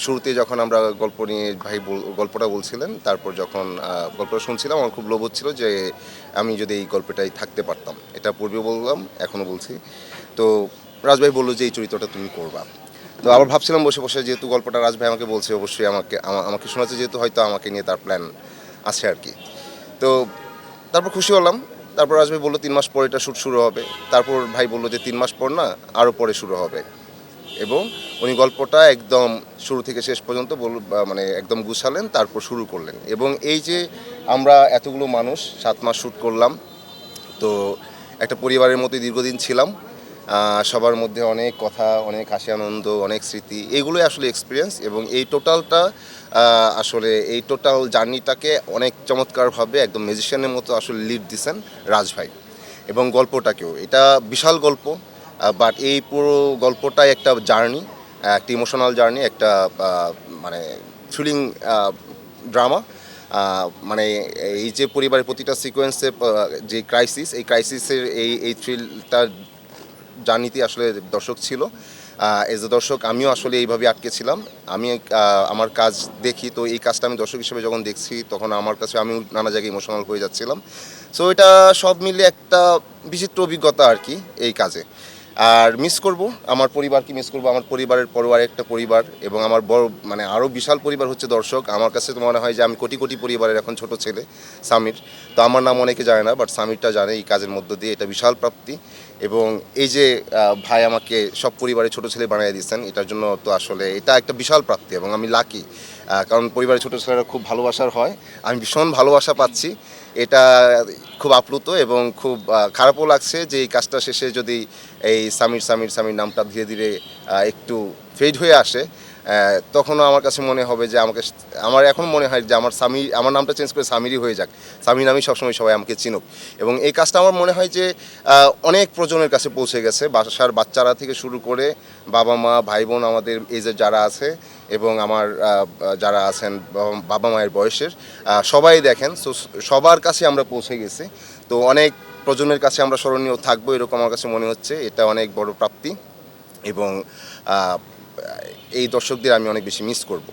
শুরুতে যখন আমরা গল্প নিয়ে ভাই গল্পটা বলছিলেন, তারপর যখন গল্পটা শুনছিলাম আমার খুব লোভ হচ্ছিল যে আমি যদি এই গল্পটাই থাকতে পারতাম। এটা পূর্বেও বললাম, এখনও বলছি। তো রাজভাই বললো যে এই চরিত্রটা তুমি করবা। তো আবার ভাবছিলাম বসে বসে, যেহেতু গল্পটা রাজভাই আমাকে বলছে, অবশ্যই আমাকে শোনাচ্ছে, যেহেতু হয়তো আমাকে নিয়ে তার প্ল্যান আছে আর কি। তো তারপর খুশি হলাম। তারপর রাজভাই বললো 3 মাস পর এটা শ্যুট শুরু হবে। তারপর ভাই বললো যে 3 মাস পর না, আরও পরে শুরু হবে। এবং উনি গল্পটা একদম শুরু থেকে শেষ পর্যন্ত মানে একদম গুছালেন, তারপর শুরু করলেন। এবং এই যে আমরা এতগুলো মানুষ 7 মাস শ্যুট করলাম, তো একটা পরিবারের মতোই দীর্ঘদিন ছিলাম। সবার মধ্যে অনেক কথা, অনেক হাসি আনন্দ, অনেক স্মৃতি, এগুলোই আসলে এক্সপিরিয়েন্স। এবং এই টোটালটা আসলে এই টোটাল জার্নিটাকে অনেক চমৎকারভাবে একদম ম্যাজিশিয়ানের মতো আসলে লিড দিছেন রাজভাই। এবং গল্পটাকেও, এটা বিশাল গল্প, বাট এই পুরো গল্পটাই একটা জার্নি, একটা ইমোশনাল জার্নি, একটা মানে থ্রিলিং ড্রামা। মানে এই যে পরিবারের প্রতিটা সিকোয়েন্সে যে ক্রাইসিস, এই ক্রাইসিসের এই থ্রিলটা জার্নিতে আসলে দর্শক ছিল। এজ এ দর্শক আমিও আসলে এইভাবে আটকে ছিলাম। আমি আমার কাজ দেখি, তো এই কাজটা আমি দর্শক হিসেবে যখন দেখছি, তখন আমার কাছে আমি নানা জায়গায় ইমোশনাল হয়ে যাচ্ছিলাম। সো এটা সব মিলিয়ে একটা বিচিত্র অভিজ্ঞতা আর কি এই কাজে। আর মিস করব, আমার পরিবারকে মিস করব, আমার পরিবারের পরও একটা পরিবার, এবং আমার বড় মানে আরও বিশাল পরিবার হচ্ছে দর্শক। আমার কাছে তো মনে হয় যে আমি কোটি কোটি পরিবারের এখন ছোট ছেলে, সামির। তো আমার নাম অনেকে জানে না, বাট সামিরটা জানে এই কাজের মধ্য দিয়ে। এটা বিশাল প্রাপ্তি। এবং এই যে ভাই আমাকে সব পরিবারের ছোট ছেলে বানিয়ে দিচ্ছেন, এটার জন্য তো আসলে এটা একটা বিশাল প্রাপ্তি, এবং আমি লাকি। কারণ পরিবারের ছোট ছেলেরা খুব ভালোবাসার হয়, আমি ভীষণ ভালোবাসা পাচ্ছি। এটা খুব আপ্লুত, এবং খুব খারাপও লাগছে যে এই কাজটা শেষে যদি এই সামির সামির সামির নামটা ধীরে ধীরে একটু ফেড হয়ে আসে, তখনও আমার কাছে মনে হবে যে আমার এখন মনে হয় যে আমার নামটা চেঞ্জ করে সামিরই হয়ে যাক। সামির নামই সবসময় সবাই আমাকে চিনুক। এবং এই কাজটা আমার মনে হয় যে অনেক প্রজনের কাছে পৌঁছে গেছে, বাসার বাচ্চারা থেকে শুরু করে বাবা মা ভাই বোন, আমাদের এজের যারা আছে, এবং আমার যারা আছেন বাবা মায়ের বয়সের, সবাই দেখেন। সো সবার কাছে আমরা পৌঁছে গেছি। তো অনেক প্রজন্মের কাছে আমরা স্মরণীয় থাকবো, এরকম আমার কাছে মনে হচ্ছে। এটা অনেক বড় প্রাপ্তি, এবং এই দর্শকদের আমি অনেক বেশি মিস করব।